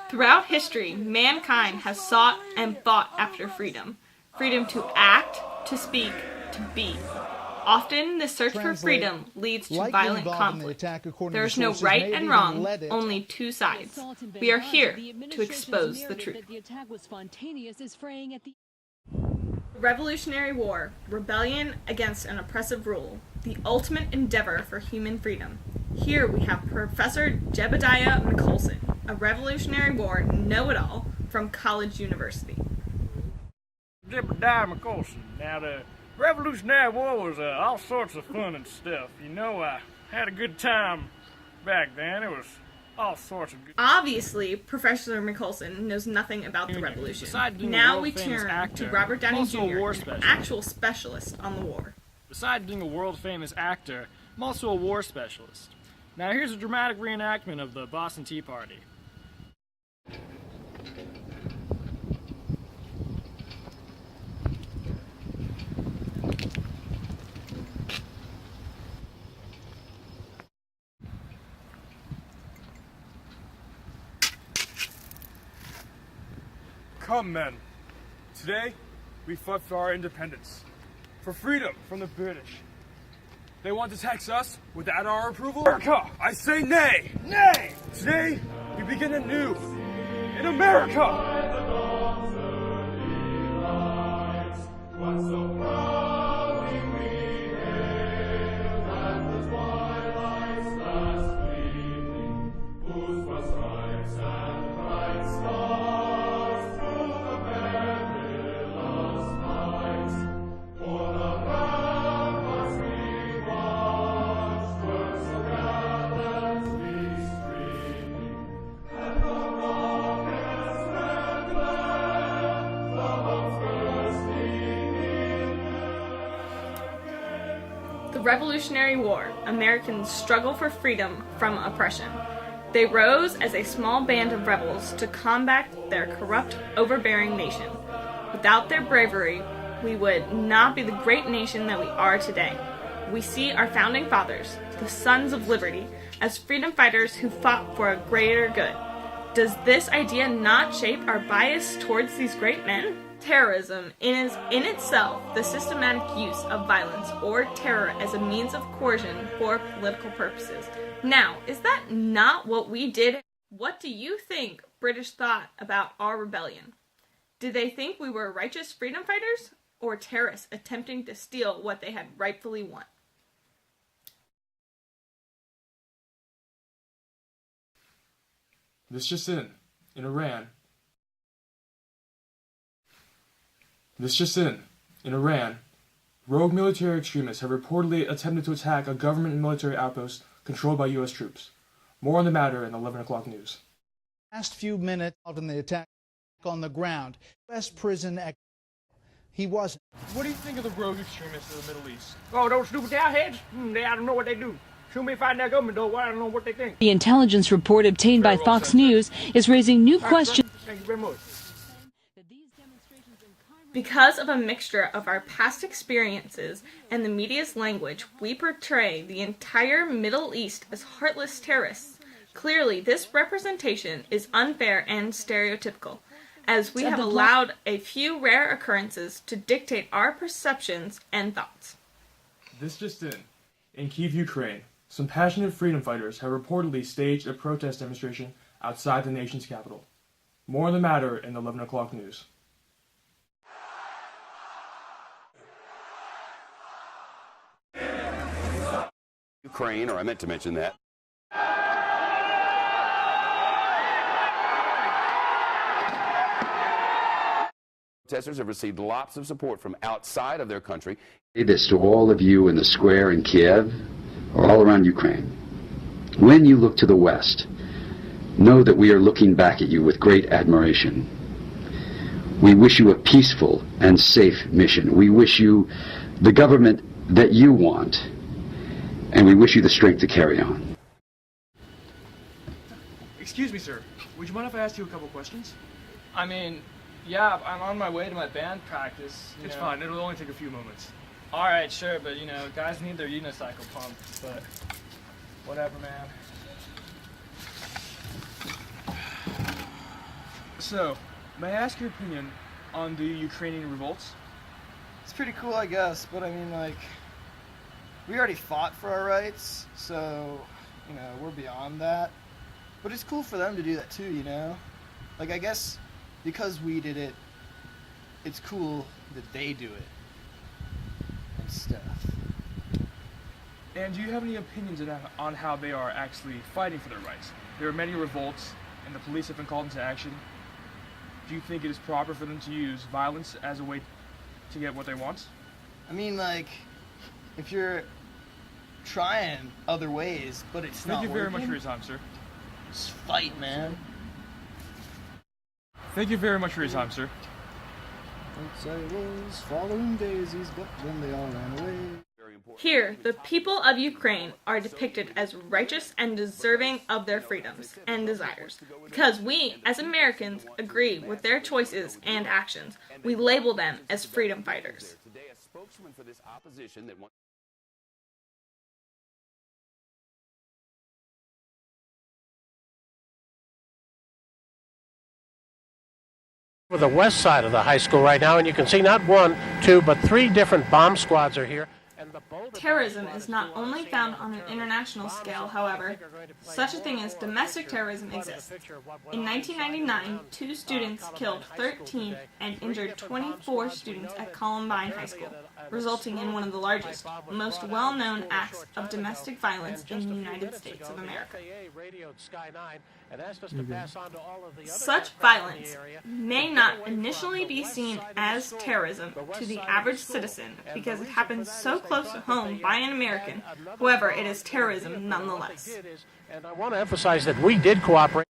Throughout history, mankind has sought and fought after freedom. Freedom to act, to speak, to be. Often, the search for freedom leads to violent conflict. There is no right and wrong, only two sides. We are here to expose the truth. Revolutionary War, rebellion against an oppressive rule, the ultimate endeavor for human freedom. Here we have Professor Jebediah McColson, a Revolutionary War know-it-all from College University. Jebediah McColson. Now, the Revolutionary War was all sorts of fun and stuff. You know, I had a good time back then. It was all sorts of good. Obviously, Professor McColson knows nothing about the revolution. Now we turn to Robert Downey Jr., an actual specialist on the war. Besides being a world-famous actor, I'm also a war specialist. Now here's a dramatic reenactment of the Boston Tea Party. Come, men. Today, we fought for our independence, for freedom from the British. They want to tax us without our approval? America! I say nay! Nay! Today, we begin anew in America! The Revolutionary War, Americans' struggle for freedom from oppression. They rose as a small band of rebels to combat their corrupt, overbearing nation. Without their bravery, we would not be the great nation that we are today. We see our founding fathers, the sons of liberty, as freedom fighters who fought for a greater good. Does this idea not shape our bias towards these great men? Terrorism is in itself the systematic use of violence or terror as a means of coercion for political purposes. Now, is that not what we did? What do you think British thought about our rebellion? Did they think we were righteous freedom fighters or terrorists attempting to steal what they had rightfully won? This just in Iran. In Iran, rogue military extremists have reportedly attempted to attack a government and military outpost controlled by U.S. troops. More on the matter in 11 o'clock news. Last few minutes out in the attack on the ground. U.S. prison. He wasn't. What do you think of the rogue extremists of the Middle East? Oh, those stupid heads? I don't know what they do. Shoot me if I their government, though. I don't know what they think. The intelligence report obtained by Fox News is raising new questions. Thank you very much. Because of a mixture of our past experiences and the media's language, we portray the entire Middle East as heartless terrorists. Clearly, this representation is unfair and stereotypical, as we have allowed a few rare occurrences to dictate our perceptions and thoughts. This just in Kyiv, Ukraine, some passionate freedom fighters have reportedly staged a protest demonstration outside the nation's capital. More on the matter in 11 o'clock news. Ukraine, or I meant to mention that. Protesters have received lots of support from outside of their country. This to all of you in the square in Kiev or all around Ukraine. When you look to the West, know that we are looking back at you with great admiration. We wish you a peaceful and safe mission. We wish you the government that you want. And we wish you the strength to carry on. Excuse me, sir. Would you mind if I asked you a couple questions? I mean, yeah, I'm on my way to my band practice. It's fine. It'll only take a few moments. All right, sure, but, guys need their unicycle pumped, but whatever, man. So, may I ask your opinion on the Ukrainian revolts? It's pretty cool, I guess, but I mean, like, we already fought for our rights, so, you know, we're beyond that. But it's cool for them to do that too, you know? Like, I guess because we did it, it's cool that they do it and stuff. And do you have any opinions on how they are actually fighting for their rights? There are many revolts, and the police have been called into action. Do you think it is proper for them to use violence as a way to get what they want? I mean, like, if you're trying other ways, but it's not working. Thank you very much for your time, sir. Just fight, man. Thank you very much for your time, sir. Once I was following daisies, but then they all ran away. Here, the people of Ukraine are depicted as righteous and deserving of their freedoms and desires. Because we, as Americans, agree with their choices and actions, we label them as freedom fighters. We're the west side of the high school right now, and you can see not one, two, but three different bomb squads are here. Terrorism is not only found on an international scale, however. Such a thing as domestic terrorism exists. In 1999, 2 students killed 13 and injured 24 students at Columbine High School, resulting in one of the largest, most well-known acts of domestic violence in the United States of America. Such violence may not initially be seen as terrorism to the average citizen because it happens so close to home by an American. However, it is terrorism nonetheless. And I want to emphasize that we did cooperate.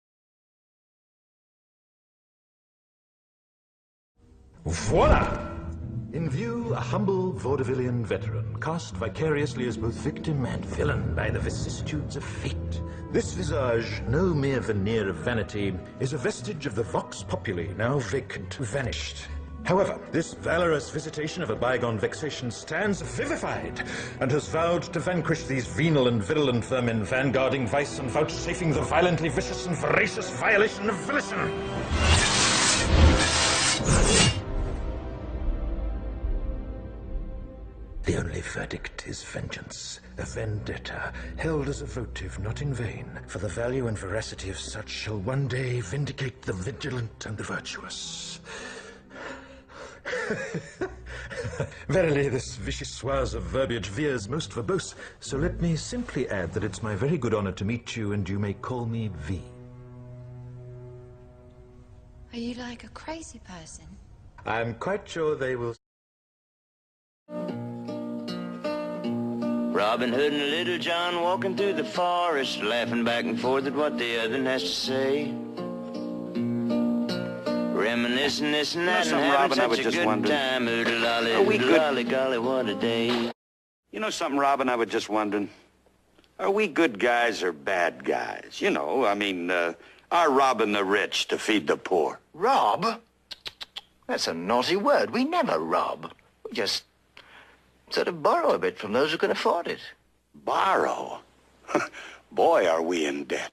Voila! In view, a humble vaudevillian veteran, cast vicariously as both victim and villain by the vicissitudes of fate. This visage, no mere veneer of vanity, is a vestige of the vox populi, now vacant, vanished. However, this valorous visitation of a bygone vexation stands vivified, and has vowed to vanquish these venal and virulent vermin, vanguarding vice and vouchsafing the violently vicious and voracious violation of volition. The only verdict is vengeance, a vendetta, held as a votive not in vain, for the value and veracity of such shall one day vindicate the vigilant and the virtuous. Verily, this vichyssoise of verbiage veers most verbose, so let me simply add that it's my very good honor to meet you, and you may call me V. Are you like a crazy person? I'm quite sure they will... Robin Hood and Little John walking through the forest, laughing back and forth at what the other has to say. Reminiscing this and that and having such a good time. Oodle-lolly, golly, what a day. You know something, Robin, I was just wondering. Are we good guys or bad guys? You know, I mean, are robbing the rich to feed the poor? Rob? That's a naughty word. We never rob. We just sort of borrow a bit from those who can afford it. Borrow? Boy, are we in debt.